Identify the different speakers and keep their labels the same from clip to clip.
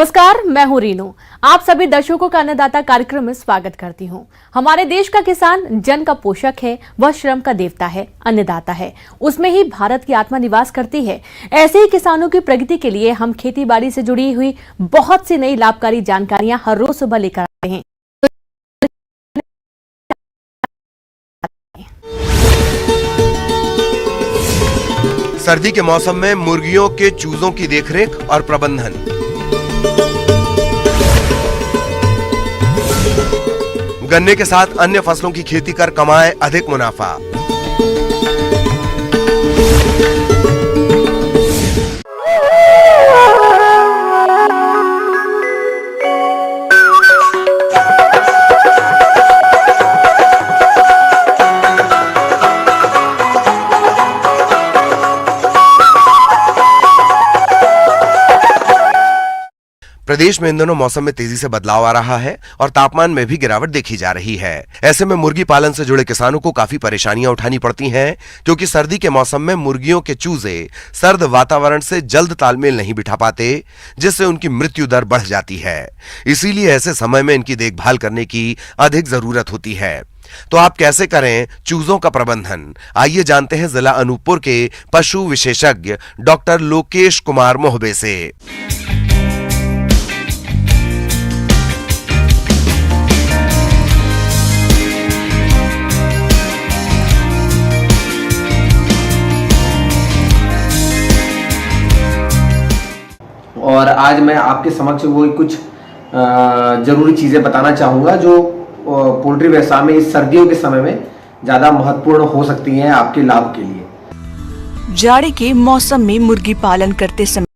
Speaker 1: नमस्कार, मैं हूं रीनू। आप सभी दर्शकों का अन्नदाता कार्यक्रम में स्वागत करती हूं। हमारे देश का किसान जन का पोषक है, वह श्रम का देवता है, अन्नदाता है। उसमें ही भारत की आत्मा निवास करती है। ऐसे ही किसानों की प्रगति के लिए हम खेती बाड़ी से जुड़ी हुई बहुत सी नई लाभकारी जानकारियां हर रोज सुबह लेकर आते हैं।
Speaker 2: सर्दी के मौसम में मुर्गियों के चूजों की देखरेख और प्रबंधन। गन्ने के साथ अन्य फसलों की खेती कर कमाए अधिक मुनाफा। प्रदेश में इन दिनों मौसम में तेजी से बदलाव आ रहा है और तापमान में भी गिरावट देखी जा रही है। ऐसे में मुर्गी पालन से जुड़े किसानों को काफी परेशानियां उठानी पड़ती हैं, क्योंकि सर्दी के मौसम में मुर्गियों के चूजे सर्द वातावरण से जल्द तालमेल नहीं बिठा पाते, जिससे उनकी मृत्यु दर बढ़ जाती है। इसीलिए ऐसे समय में इनकी देखभाल करने की अधिक जरूरत होती है। तो आप कैसे करें चूजों का प्रबंधन? आइए जानते हैं जिला अनूपपुर के पशु विशेषज्ञ डॉक्टर लोकेश कुमार मोहबे से।
Speaker 3: और आज मैं आपके समक्ष वो कुछ जरूरी चीजें बताना चाहूंगा जो पोल्ट्री व्यवसाय में इस सर्दियों के समय में ज्यादा महत्वपूर्ण हो सकती हैं आपके लाभ के लिए।
Speaker 4: जाड़े के मौसम में मुर्गी पालन करते समय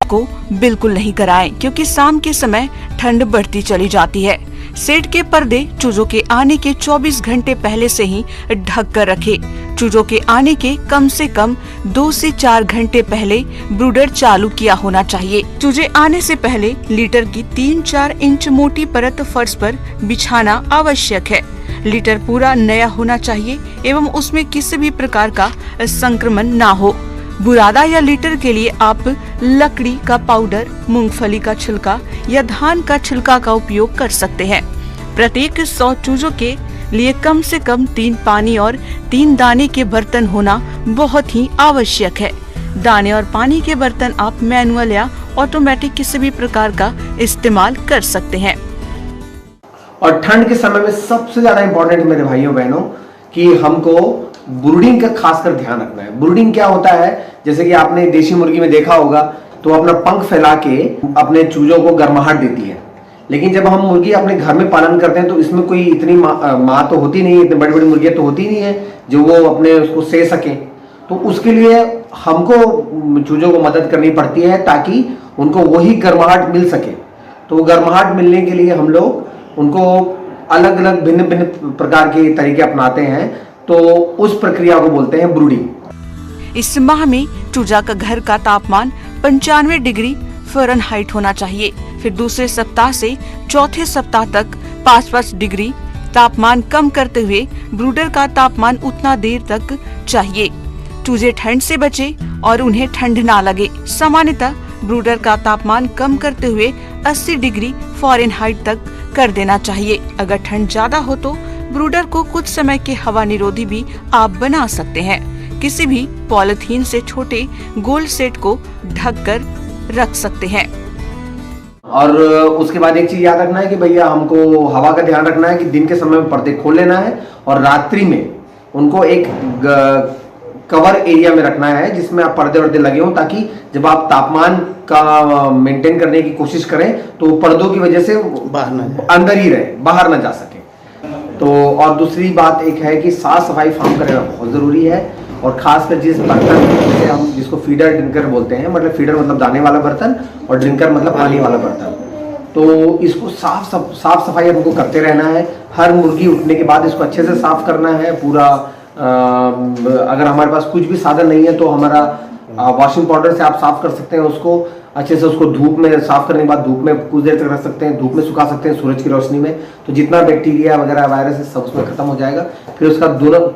Speaker 4: को बिल्कुल नहीं कराएं, क्योंकि शाम के समय ठंड बढ़ती चली जाती है। शेड के पर्दे चूजों के आने के 24 घंटे पहले से ही ढक कर रखें। चूजों के आने के कम से कम 2 से 4 घंटे पहले ब्रूडर चालू किया होना चाहिए। चूजे आने से पहले लीटर की 3-4 इंच मोटी परत फर्श पर बिछाना आवश्यक है। लीटर पूरा नया होना चाहिए एवं उसमें किसी भी प्रकार का संक्रमण ना हो। बुरादा या लीटर के लिए आप लकड़ी का पाउडर, मूंगफली का छिलका या धान का छिलका का उपयोग कर सकते हैं। प्रत्येक 100 चूजों के लिए कम से कम 3 पानी और 3 दाने के बर्तन होना बहुत ही आवश्यक है। दाने और पानी के बर्तन आप मैनुअल या ऑटोमेटिक किसी भी प्रकार का इस्तेमाल कर सकते हैं।
Speaker 3: और ठंड के समय में सबसे ज्यादा इम्पोर्टेंट मेरे भाइयों बहनों कि हमको ब्रूडिंग का खासकर ध्यान रखना है। ब्रूडिंग क्या होता है, जैसे कि आपने देशी मुर्गी में देखा होगा तो अपना पंख फैला के अपने चूजों को गर्माहट देती है। लेकिन जब हम मुर्गी अपने घर में पालन करते हैं तो इसमें कोई इतनी माँ तो होती नहीं है, इतनी बड़ी बड़ी मुर्गियां तो होती नहीं है जो वो अपने उसको से सके। तो उसके लिए हमको चूजों को मदद करनी पड़ती है ताकि उनको वही गर्माहट मिल सके। तो गर्माहट मिलने के लिए हम लोग उनको अलग अलग भिन्न भिन्न प्रकार के तरीके अपनाते हैं, तो उस प्रक्रिया को बोलते हैं ब्रूडिंग।
Speaker 4: इस माह में चूजा का घर का तापमान 95 डिग्री फ़ारेनहाइट होना चाहिए। फिर दूसरे सप्ताह से चौथे सप्ताह तक 5-5 डिग्री तापमान कम करते हुए ब्रूडर का तापमान उतना देर तक चाहिए। चूजे ठंड से बचे और उन्हें ठंड ना लगे। सामान्यतः ब्रूडर का तापमान कम करते हुए 80 डिग्री फ़ारेनहाइट तक कर देना चाहिए। अगर ठंड ज्यादा हो तो ब्रूडर को कुछ समय के हवा निरोधी भी आप बना सकते हैं। किसी भी पॉलिथीन से छोटे गोल सेट को ढक कर रख सकते हैं।
Speaker 3: और उसके बाद एक चीज याद रखना है कि भैया हमको हवा का ध्यान रखना है कि दिन के समय में पर्दे खोल लेना है और रात्रि में उनको एक कवर एरिया में रखना है जिसमें आप पर्दे वर्दे लगे हों, ताकि जब आप तापमान का मेंटेन करने की कोशिश करें तो पर्दों की वजह से अंदर ही रहे, बाहर ना जा सके। तो और दूसरी बात एक है कि साफ सफाई फार्म का रहना बहुत जरूरी है। और खासकर जिस बर्तन से हम जिसको फीडर ड्रिंकर बोलते हैं, मतलब फीडर मतलब दाने वाला बर्तन और ड्रिंकर मतलब पानी वाला बर्तन, तो इसको साफ सफाई हमको करते रहना है। हर मुर्गी उठने के बाद इसको अच्छे से साफ करना है पूरा। अगर हमारे पास कुछ भी साधन नहीं है तो हमारा वॉशिंग पाउडर से आप साफ कर सकते हैं उसको अच्छे से। उसको धूप में साफ करने के बाद धूप में कुछ देर तक रख सकते हैं, धूप में सुखा सकते हैं सूरज की रोशनी में, तो जितना बैक्टीरिया वगैरह वायरस है सब उसमें खत्म हो जाएगा। फिर उसका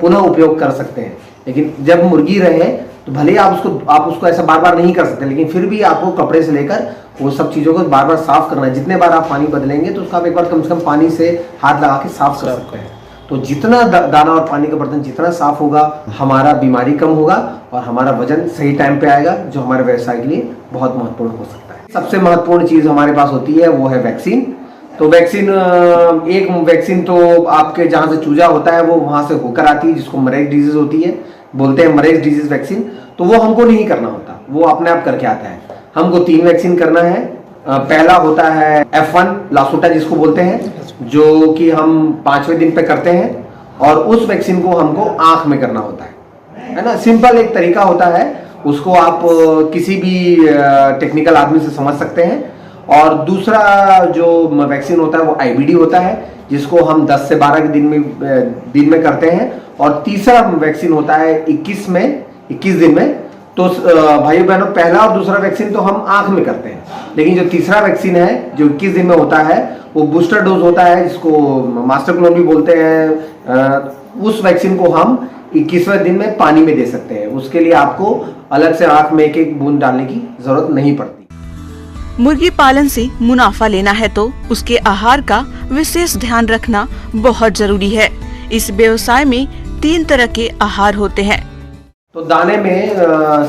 Speaker 3: पुनः उपयोग कर सकते हैं। लेकिन जब मुर्गी रहे तो भले ही आप उसको ऐसा बार बार नहीं कर सकते, लेकिन फिर भी आपको कपड़े से लेकर वो सब चीज़ों को बार बार साफ करना है। जितने बार आप पानी बदलेंगे तो उसका आप एक बार कम से कम पानी से हाथ लगा के साफ कर सकते हैं। तो जितना दाना और पानी का बर्तन जितना साफ होगा, हमारा बीमारी कम होगा और हमारा वजन सही टाइम पे आएगा, जो हमारे व्यवसाय के लिए बहुत महत्वपूर्ण हो सकता है। सबसे महत्वपूर्ण चीज़ हमारे पास होती है वो है वैक्सीन। तो एक वैक्सीन तो आपके जहाँ से चूजा होता है वो वहाँ से होकर आती है, जिसको मरेज डिजीज होती है, बोलते हैं मरेज डिजीज वैक्सीन। तो वो हमको नहीं करना होता, वो अपने आप करके आता है। हमको 3 वैक्सीन करना है। पहला होता है F1 लासोटा जिसको बोलते हैं, जो कि हम 5वें दिन पे करते हैं, और उस वैक्सीन को हमको आंख में करना होता है ना। सिंपल एक तरीका होता है, उसको आप किसी भी टेक्निकल आदमी से समझ सकते हैं। और दूसरा जो वैक्सीन होता है वो IBD होता है, जिसको हम 10 से 12 के दिन में करते हैं। और तीसरा वैक्सीन होता है 21 दिन में। तो भाइयों बहनों, पहला और दूसरा वैक्सीन तो हम आंख में करते हैं, लेकिन जो तीसरा वैक्सीन है जो 21 दिन में होता है वो बूस्टर डोज होता है, जिसको मास्टर क्लोन भी बोलते हैं। उस वैक्सीन को हम 21वें दिन में पानी में दे सकते हैं। उसके लिए आपको अलग से आंख में एक बूंद डालने की जरूरत नहीं पड़ती।
Speaker 4: मुर्गी पालन से मुनाफा लेना है तो उसके आहार का विशेष ध्यान रखना बहुत जरूरी है। इस व्यवसाय में 3 तरह के आहार होते हैं।
Speaker 3: तो दाने में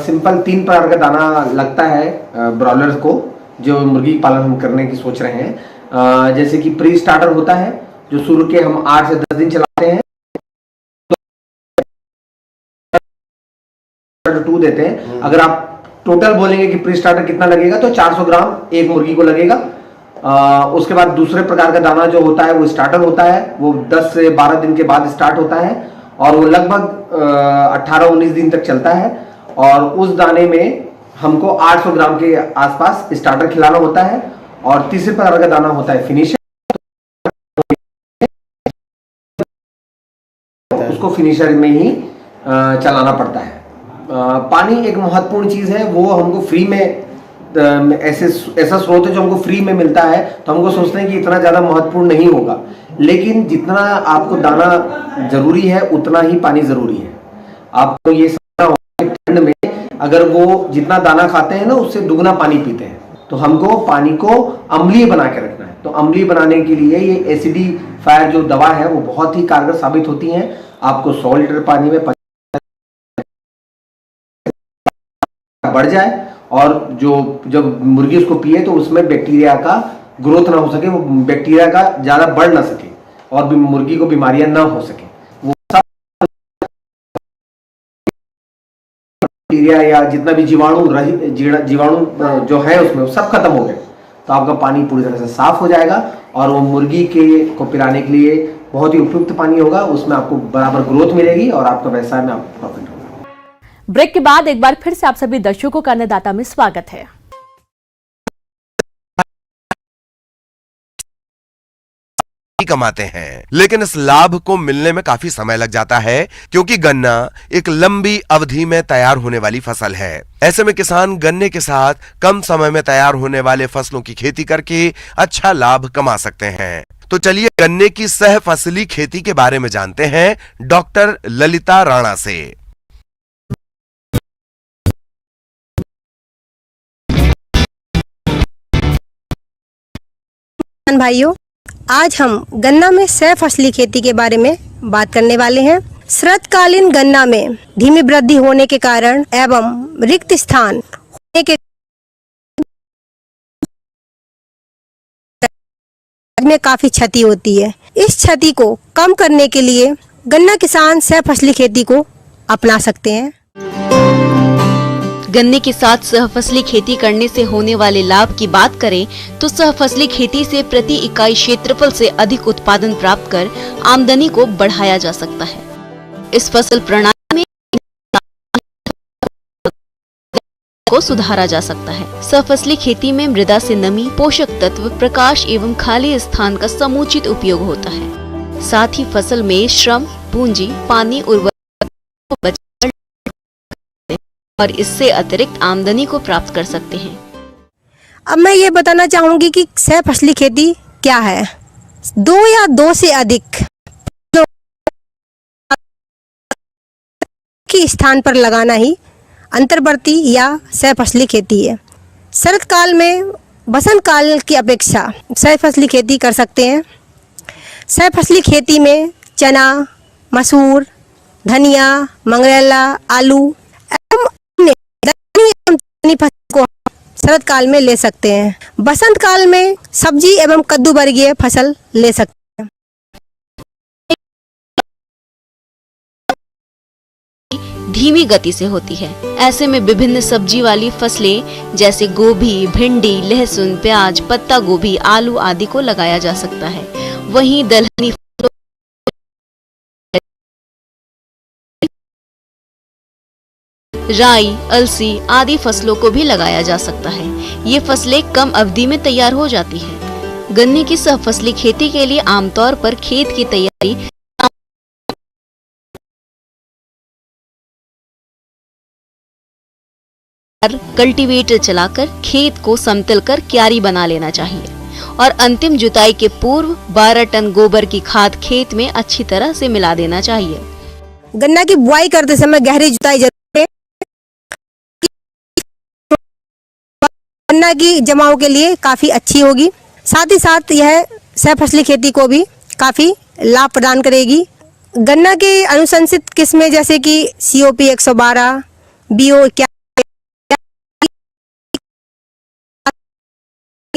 Speaker 3: सिंपल 3 प्रकार का दाना लगता है ब्रॉयलर को, जो मुर्गी पालन हम करने की सोच रहे हैं। जैसे कि प्री स्टार्टर होता है, जो शुरू के हम 8 से 10 दिन चलाते हैं, तो 2 देते हैं। अगर आप टोटल बोलेंगे कि प्री स्टार्टर कितना लगेगा, तो 400 ग्राम एक मुर्गी को लगेगा। उसके बाद दूसरे प्रकार का दाना जो होता है वो स्टार्टर होता है, वो 10 से 12 दिन के बाद स्टार्ट होता है और वो लगभग 18-19 दिन तक चलता है। और उस दाने में हमको 800 ग्राम के आसपास स्टार्टर खिलाना होता है। और तीसरे प्रकार का दाना होता है फिनिशर, उसको फिनिशर में ही चलाना पड़ता है। पानी एक महत्वपूर्ण चीज है, वो हमको फ्री में ऐसा स्रोत है जो हमको फ्री में मिलता है, तो हमको सोचते हैं कि इतना ज्यादा महत्वपूर्ण नहीं होगा, लेकिन जितना आपको दाना जरूरी है उतना ही पानी जरूरी है। आपको ये समझना होगा कि ठंड में अगर वो जितना दाना खाते हैं ना उससे दुगना पानी पीते हैं, तो हमको पानी को अम्लीय बना के रखना है। तो अम्लीय बनाने के लिए ये एसिडिफायर जो दवा है वो बहुत ही कारगर साबित होती है। आपको 100 लीटर पानी में बढ़ जाए और जब मुर्गी उसको पिए तो उसमें बैक्टीरिया का ग्रोथ ना हो सके, वो बैक्टीरिया का ज्यादा बढ़ ना सके और भी मुर्गी को बीमारियां ना हो सके, वो सब बैक्टीरिया या जितना भी जीवाणु जो है उसमें सब खत्म हो गए, तो आपका पानी पूरी तरह से साफ हो जाएगा और वो मुर्गी को पिलाने के लिए बहुत ही उपयुक्त पानी होगा। उसमें आपको बराबर ग्रोथ मिलेगी और आपका व्यवसाय में आपको प्रॉफिट होगा।
Speaker 1: ब्रेक के बाद एक बार फिर से आप सभी दर्शकों का अन्नदाता में स्वागत है।
Speaker 2: कमाते हैं, लेकिन इस लाभ को मिलने में काफी समय लग जाता है, क्योंकि गन्ना एक लंबी अवधि में तैयार होने वाली फसल है। ऐसे में किसान गन्ने के साथ कम समय में तैयार होने वाले फसलों की खेती करके अच्छा लाभ कमा सकते हैं। तो चलिए गन्ने की सह फसली खेती के बारे में जानते हैं डॉक्टर ललिता राणा से।
Speaker 5: भाइयों, आज हम गन्ना में सह फसली खेती के बारे में बात करने वाले हैं। शरतकालीन गन्ना में धीमी वृद्धि होने के कारण एवं रिक्त स्थान होने के में काफी क्षति होती है। इस क्षति को कम करने के लिए गन्ना किसान सह फसली खेती को अपना सकते हैं।
Speaker 6: गन्ने के साथ सहफसली खेती करने से होने वाले लाभ की बात करें तो सहफसली खेती से प्रति इकाई क्षेत्रफल से अधिक उत्पादन प्राप्त कर आमदनी को बढ़ाया जा सकता है। इस फसल प्रणाली में को सुधारा जा सकता है। सहफसली खेती में मृदा से नमी, पोषक तत्व, प्रकाश एवं खाली स्थान का समुचित उपयोग होता है। साथ ही फसल में श्रम, पूंजी, पानी, उर्वरक और इससे अतिरिक्त आमदनी को प्राप्त कर सकते हैं।
Speaker 5: अब मैं ये बताना चाहूंगी कि सह फसली खेती क्या है। 2 या 2 से अधिक की स्थान पर लगाना ही अंतर्वर्ती या सहफसली खेती है। शरद काल में बसंत काल की अपेक्षा सहफसली खेती कर सकते हैं। सहफसली खेती में चना, मसूर, धनिया, मंगरेला, आलू एवं अन्य फसल को शरद काल में ले सकते हैं। बसंत काल में सब्जी एवं कद्दू वर्गीय फसल ले सकते हैं।
Speaker 6: धीमी गति से होती है। ऐसे में विभिन्न सब्जी वाली फसलें जैसे गोभी, भिंडी, लहसुन, प्याज, पत्ता गोभी, आलू आदि को लगाया जा सकता है। वहीं दलहनी राई, अलसी आदि फसलों को भी लगाया जा सकता है। ये फसलें कम अवधि में तैयार हो जाती हैं। गन्ने की सहफसली खेती के लिए आमतौर पर खेत की तैयारी कल्टीवेटर चलाकर खेत को समतल कर क्यारी बना लेना चाहिए और अंतिम जुताई के पूर्व 12 टन गोबर की खाद खेत में अच्छी तरह से मिला देना चाहिए।
Speaker 5: गन्ना की बुआई करते समय गहरी जुताई जरूरी है। गन्ना की जमाव के लिए काफी अच्छी होगी। साथ ही साथ यह सहफसली खेती को भी काफी लाभ प्रदान करेगी। गन्ना की अनुशंसित किस्में जैसे कि COP 112, BO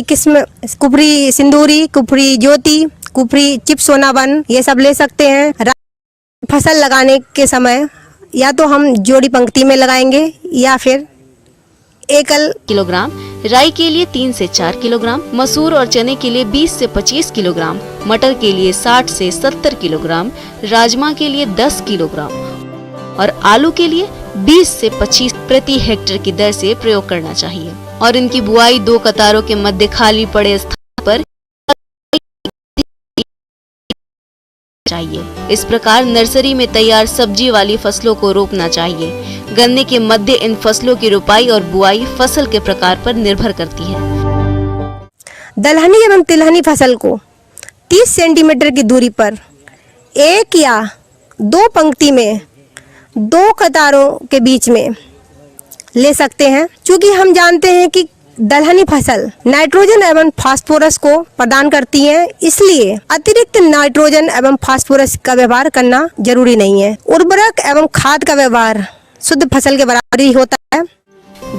Speaker 5: किस्म कुफरी सिंदूरी, कुफरी ज्योति, कुफरी चिप सोना 1 ये सब ले सकते हैं। फसल लगाने के समय या तो हम जोड़ी पंक्ति में लगाएंगे या फिर एकल
Speaker 6: किलोग्राम, राई के लिए 3 से 4 किलोग्राम, मसूर और चने के लिए 20 से 25 किलोग्राम, मटर के लिए 60 से 70 किलोग्राम, राजमा के लिए 10 किलोग्राम और आलू के लिए 20 से 25 प्रति हेक्टेयर की दर से प्रयोग करना चाहिए। और इनकी बुआई 2 कतारों के मध्य खाली पड़े स्थान पर चाहिए। इस प्रकार नर्सरी में तैयार सब्जी वाली फसलों को रोपना चाहिए। गन्ने के मध्य इन फसलों की रोपाई और बुआई फसल के प्रकार पर निर्भर करती है।
Speaker 5: दलहनी एवं तिलहनी फसल को 30 सेंटीमीटर की दूरी पर 1 या 2 पंक्ति में 2 कतारों के बीच में ले सकते हैं। क्योंकि हम जानते हैं कि दलहनी फसल नाइट्रोजन एवं फास्फोरस को प्रदान करती है, इसलिए अतिरिक्त नाइट्रोजन एवं फास्फोरस का व्यवहार करना जरूरी नहीं है। उर्वरक एवं खाद का व्यवहार शुद्ध फसल के बराबर ही होता है।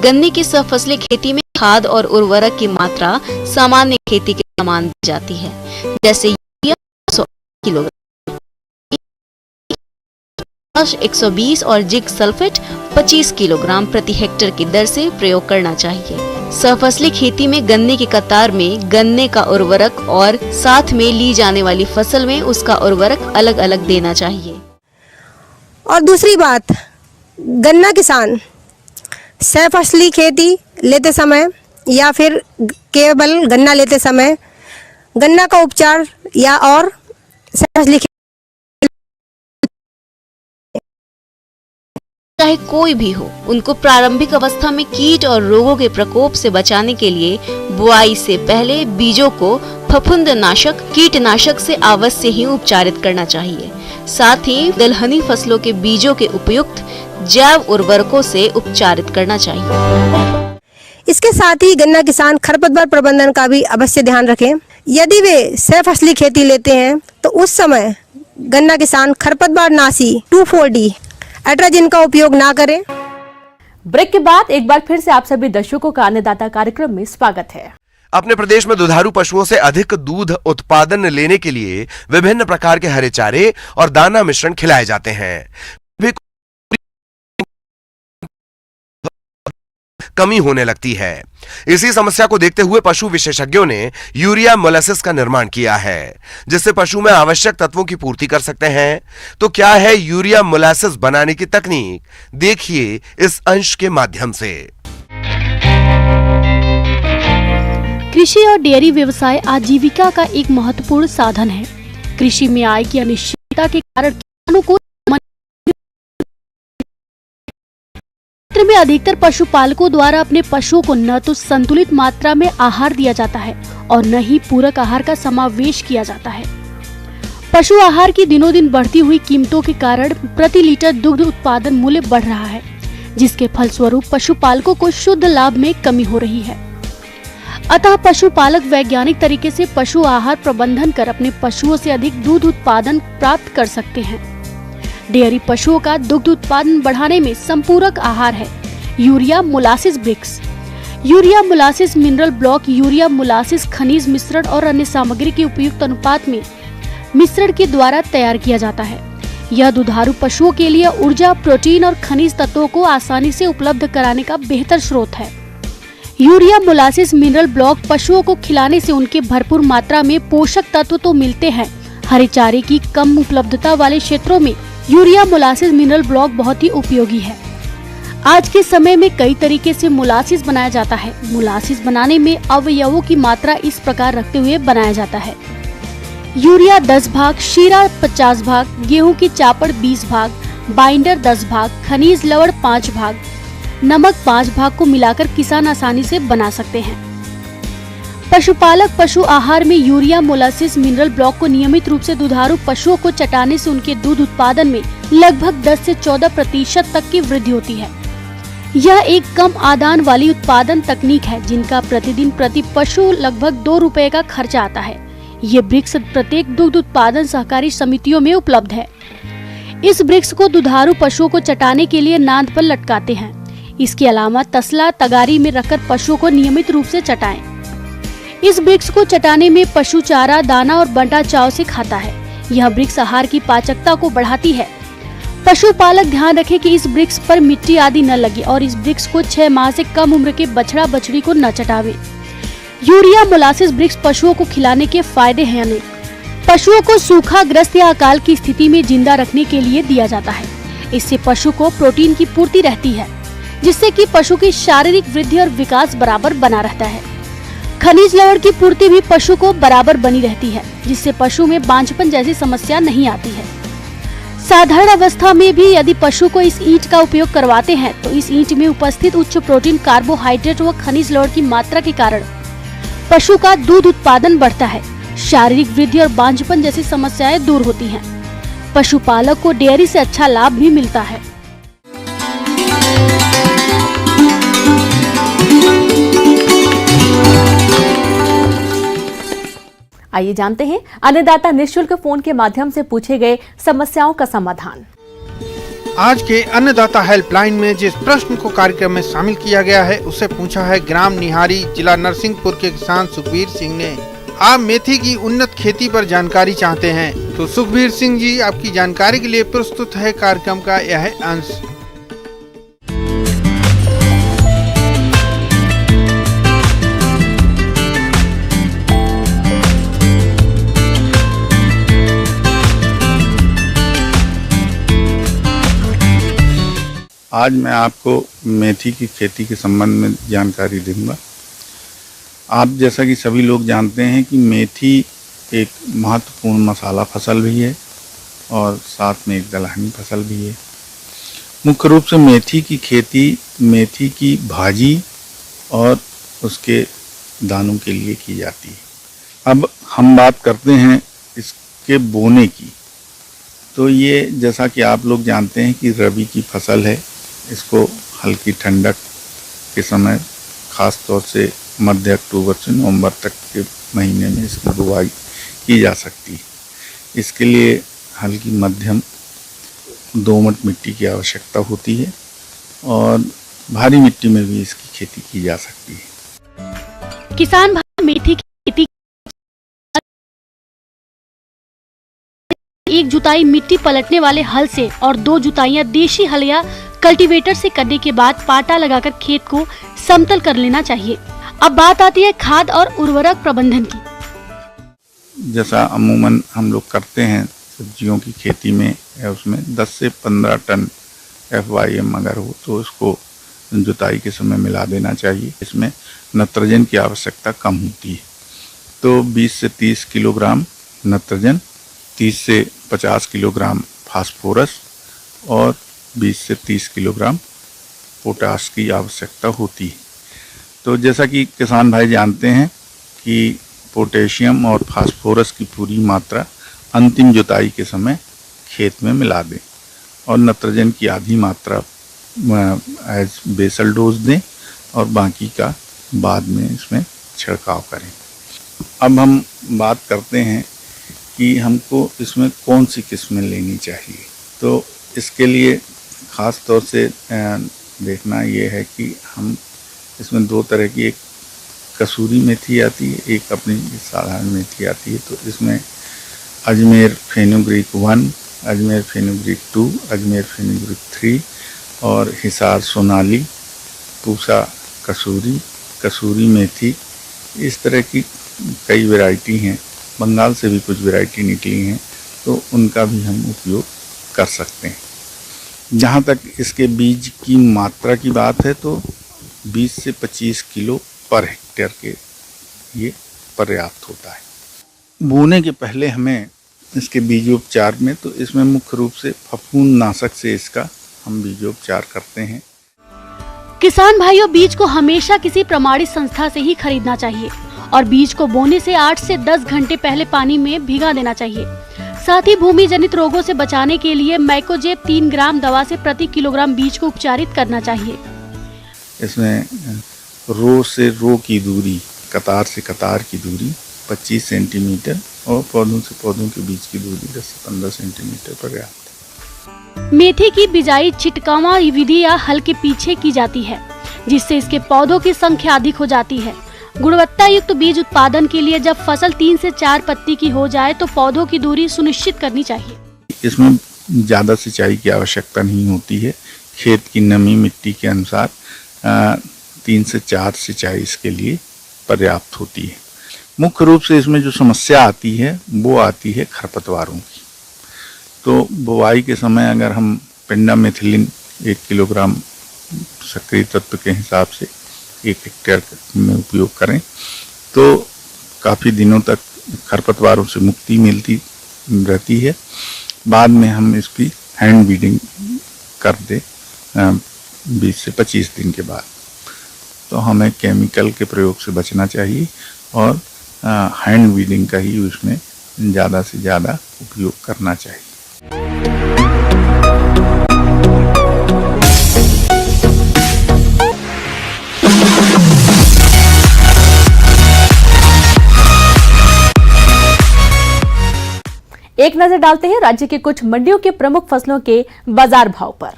Speaker 6: गन्ने की सहफसली खेती में खाद और उर्वरक की मात्रा सामान्य खेती के समान दी जाती है। जैसे यूरिया 100 किलोग्राम, 120 और जिंक सल्फेट 25 किलोग्राम प्रति हेक्टेयर की दर से प्रयोग करना चाहिए। सहफसली खेती में गन्ने की कतार में गन्ने का उर्वरक और साथ में ली जाने वाली फसल में उसका उर्वरक अलग अलग देना चाहिए।
Speaker 5: और दूसरी बात, गन्ना किसान सहफसली खेती लेते समय या फिर केवल गन्ना लेते समय गन्ना का उपचार या और सहफसली
Speaker 6: चाहे कोई भी हो, उनको प्रारंभिक अवस्था में कीट और रोगों के प्रकोप से बचाने के लिए बुआई से पहले बीजों को फफूंदनाशक, कीटनाशक से अवश्य ही उपचारित करना चाहिए। साथ ही दलहनी फसलों के बीजों के उपयुक्त जैव उर्वरकों से उपचारित करना चाहिए।
Speaker 5: इसके साथ ही गन्ना किसान खरपतवार प्रबंधन का भी अवश्य ध्यान रखें। यदि वे सहफसली खेती लेते हैं तो उस समय गन्ना किसान खरपतवार नाशी 2,4-D एट्राजिन का उपयोग ना करें।
Speaker 1: ब्रेक के बाद एक बार फिर से आप सभी दर्शकों का अन्नदाता कार्यक्रम में स्वागत है।
Speaker 2: अपने प्रदेश में दुधारू पशुओं से अधिक दूध उत्पादन लेने के लिए विभिन्न प्रकार के हरे चारे और दाना मिश्रण खिलाए जाते हैं। कमी होने लगती है। इसी समस्या को देखते हुए पशु विशेषज्ञों ने यूरिया मोलासिस का निर्माण किया है, जिससे पशु में आवश्यक तत्वों की पूर्ति कर सकते हैं। तो क्या है यूरिया मोलासिस बनाने की तकनीक, देखिए इस अंश के माध्यम से।
Speaker 7: कृषि और डेयरी व्यवसाय आजीविका का एक महत्वपूर्ण साधन है। कृषि में आय की अनिश्चितता के कारण किसानों को में अधिकतर पशुपालकों द्वारा अपने पशुओं को न तो संतुलित मात्रा में आहार दिया जाता है और न ही पूरक आहार का समावेश किया जाता है। पशु आहार की दिनों दिन बढ़ती हुई कीमतों के कारण प्रति लीटर दुग्ध उत्पादन मूल्य बढ़ रहा है, जिसके फलस्वरूप पशुपालकों को शुद्ध लाभ में कमी हो रही है। अतः पशुपालक वैज्ञानिक तरीके से पशु आहार प्रबंधन कर अपने पशुओं से अधिक दूध उत्पादन प्राप्त कर सकते हैं। डेयरी पशुओं का दुग्ध उत्पादन बढ़ाने में संपूरक आहार है urea molasses bricks. Urea molasses mineral block urea molasses खनिज मिश्रण और अन्य सामग्री के उपयुक्त अनुपात में मिश्रण के द्वारा तैयार किया जाता है। यह दुधारू पशुओं के लिए ऊर्जा, प्रोटीन और खनिज तत्वों को आसानी से उपलब्ध कराने का बेहतर स्रोत है। यूरिया मोलासिस मिनरल ब्लॉक पशुओं को खिलाने से उनके भरपूर मात्रा में पोषक तत्व तो मिलते हैं। हरे चारे की कम उपलब्धता वाले क्षेत्रों में यूरिया मोलासिस मिनरल ब्लॉक बहुत ही उपयोगी है। आज के समय में कई तरीके से मोलासिस बनाया जाता है। मोलासिस बनाने में अवयवों की मात्रा इस प्रकार रखते हुए बनाया जाता है: यूरिया 10 भाग, शीरा 50 भाग, गेहूं की चापड़ 20 भाग, बाइंडर 10 भाग, खनिज लवण 5 भाग, नमक 5 भाग को मिलाकर किसान आसानी से बना सकते हैं। पशुपालक पशु आहार में यूरिया मोलासिस मिनरल ब्लॉक को नियमित रूप से दुधारू पशुओं को चटाने से उनके दूध उत्पादन में लगभग 10 से 14% तक की वृद्धि होती है। यह एक कम आदान वाली उत्पादन तकनीक है जिनका प्रतिदिन प्रति पशु लगभग 2 रुपए का खर्चा आता है। ये ब्रिक्स प्रत्येक दुग्ध उत्पादन सहकारी समितियों में उपलब्ध है। इस ब्रिक्स को दुधारू पशुओं को चटाने के लिए नाद पर लटकाते हैं। इसके अलावा तसला तगारी में रखकर पशुओं को नियमित रूप से चटाएं। इस ब्रिक्स को चटाने में पशु चारा, दाना और बंटा चाव से खाता है। यह ब्रिक्स आहार की पाचकता को बढ़ाती है। पशुपालक ध्यान रखे कि इस ब्रिक्स पर मिट्टी आदि न लगे और इस ब्रिक्स को 6 माह से कम उम्र के बछड़ा बछड़ी को न चटावे। यूरिया मोलासिस ब्रिक्स पशुओं को खिलाने के फायदे हैं अनेक। पशुओं को सूखाग्रस्त या अकाल की स्थिति में जिंदा रखने के लिए दिया जाता है। इससे पशु को प्रोटीन की पूर्ति रहती है, जिससे कि पशु की शारीरिक वृद्धि और विकास बराबर बना रहता है। खनिज लवण की पूर्ति भी पशु को बराबर बनी रहती है, जिससे पशु में बांझपन जैसी समस्या नहीं आती है। साधारण अवस्था में भी यदि पशु को इस ईंट का उपयोग करवाते हैं तो इस ईंट में उपस्थित उच्च प्रोटीन, कार्बोहाइड्रेट व खनिज लवण की मात्रा के कारण पशु का दूध उत्पादन बढ़ता है, शारीरिक वृद्धि और बांझपन जैसी समस्याएं दूर होती हैं। पशुपालक को डेयरी से अच्छा लाभ भी मिलता है।
Speaker 1: आइए जानते हैं अन्नदाता निःशुल्क फोन के माध्यम से पूछे गए समस्याओं का समाधान।
Speaker 8: आज के अन्नदाता हेल्पलाइन में जिस प्रश्न को कार्यक्रम में शामिल किया गया है उसे पूछा है ग्राम निहारी, जिला नरसिंहपुर के किसान सुखबीर सिंह ने। आप मेथी की उन्नत खेती पर जानकारी चाहते हैं तो सुखबीर सिंह जी आपकी जानकारी के लिए प्रस्तुत है कार्यक्रम का यह अंश।
Speaker 9: आज मैं आपको मेथी की खेती के संबंध में जानकारी दूंगा। आप जैसा कि सभी लोग जानते हैं कि मेथी एक महत्वपूर्ण मसाला फसल भी है और साथ में एक दलहनी फसल भी है। मुख्य रूप से मेथी की खेती मेथी की भाजी और उसके दानों के लिए की जाती है। अब हम बात करते हैं इसके बोने की। तो ये जैसा कि आप लोग जानते हैं कि रबी की फसल है। इसको हल्की ठंडक के समय खास तौर से मध्य अक्टूबर से नवंबर तक के महीने में इसकी बुवाई की जा सकती है। इसके लिए हल्की मध्यम दोमट मिट्टी की आवश्यकता होती है और भारी मिट्टी में भी इसकी खेती की जा सकती है।
Speaker 7: किसान भाई मेथी की खेती एक जुताई मिट्टी पलटने वाले हल से और 2 जुताइयां देशी हल या कल्टीवेटर से करने के बाद पाटा लगाकर खेत को समतल कर लेना चाहिए। अब बात आती है खाद और उर्वरक प्रबंधन की।
Speaker 9: जैसा अमूमन हम लोग करते हैं सब्जियों की खेती में, उसमें 10 से 15 टन FYM अगर हो तो इसको जुताई के समय मिला देना चाहिए। इसमें नाइट्रोजन की आवश्यकता कम होती है, तो 20 से 30 किलोग्राम नाइट्रोजन, 30 से 50 किलोग्राम फास्फोरस और 20 से 30 किलोग्राम पोटाश की आवश्यकता होती है। तो जैसा कि किसान भाई जानते हैं कि पोटेशियम और फास्फोरस की पूरी मात्रा अंतिम जुताई के समय खेत में मिला दें और नाइट्रोजन की आधी मात्रा एज बेसल डोज दें और बाकी का बाद में इसमें छिड़काव करें। अब हम बात करते हैं कि हमको इसमें कौन सी किस्में लेनी चाहिए। तो इसके लिए ख़ास तौर से देखना ये है कि हम इसमें दो तरह की, एक कसूरी मेथी आती है, एक अपनी साधारण मेथी आती है। तो इसमें Ajmer fenugreek 1, Ajmer fenugreek 2, Ajmer fenugreek 3 और हिसार सोनाली, पूसा कसूरी, कसूरी मेथी, इस तरह की कई वैरायटी हैं। बंगाल से भी कुछ वैरायटी निकली हैं, तो उनका भी हम उपयोग कर सकते हैं। जहाँ तक इसके बीज की मात्रा की बात है तो 20 से 25 किलो पर हेक्टेयर के ये पर्याप्त होता है। बोने के पहले हमें इसके बीजोपचार में, तो इसमें मुख्य रूप से फफूंद नाशक से इसका हम बीजोपचार करते हैं।
Speaker 7: किसान भाइयों, बीज को हमेशा किसी प्रमाणित संस्था से ही खरीदना चाहिए और बीज को बोने से 8 से 10 घंटे पहले पानी में भिगा देना चाहिए। साथ ही भूमि जनित रोगों से बचाने के लिए मैकोजेब 3 ग्राम दवा से प्रति किलोग्राम बीज को उपचारित करना चाहिए।
Speaker 9: इसमें रो से रो की दूरी, कतार से कतार की दूरी 25 सेंटीमीटर और पौधों से पौधों के बीच की दूरी 10 से 15 सेंटीमीटर पर्याप्त है।
Speaker 7: मेथी की बिजाई छिटकावा विधि या हल के पीछे की जाती है, जिससे इसके पौधों की संख्या अधिक हो जाती है। गुणवत्ता युक्त बीज उत्पादन के लिए जब फसल 3 से 4 पत्ती की हो जाए तो पौधों की दूरी सुनिश्चित करनी चाहिए।
Speaker 9: इसमें ज़्यादा सिंचाई की आवश्यकता नहीं होती है। खेत की नमी मिट्टी के अनुसार 3 से 4 सिंचाई इसके लिए पर्याप्त होती है। मुख्य रूप से इसमें जो समस्या आती है वो आती है खरपतवारों की। तो बुवाई के समय अगर हम पेंडामेथिलिन 1 किलोग्राम सक्रिय तत्व के हिसाब से 1 हेक्टेयर में उपयोग करें तो काफ़ी दिनों तक खरपतवारों से मुक्ति मिलती रहती है। बाद में हम इसकी हैंड बीडिंग कर दे 20 से 25 दिन के बाद। तो हमें केमिकल के प्रयोग से बचना चाहिए और हैंड बीडिंग का ही उसमें ज़्यादा से ज़्यादा उपयोग करना चाहिए।
Speaker 1: एक नजर डालते हैं राज्य के कुछ मंडियों के प्रमुख फसलों के बाजार भाव पर।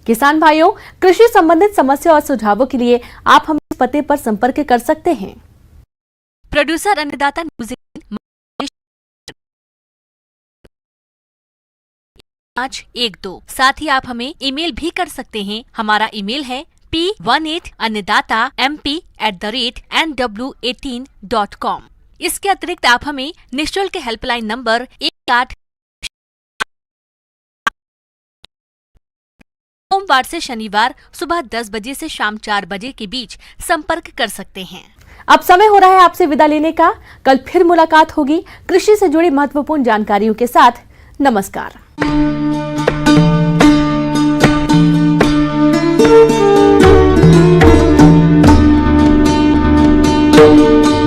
Speaker 1: किसान भाइयों, कृषि संबंधित समस्या और सुझावों के लिए आप हमें इस पते पर संपर्क कर सकते हैं।
Speaker 10: प्रोड्यूसर अन्नदाता न्यूज 512। साथ ही आप हमें ईमेल भी कर सकते हैं। हमारा ईमेल है p18annadatamp@nw18.com। इसके अतिरिक्त आप हमें निःशुल्क हेल्पलाइन नंबर 18 सोमवार से शनिवार सुबह 10 बजे से शाम 4 बजे के बीच संपर्क कर सकते हैं।
Speaker 1: अब समय हो रहा है आपसे विदा लेने का। कल फिर मुलाकात होगी कृषि से जुड़ी महत्वपूर्ण जानकारियों के साथ। नमस्कार।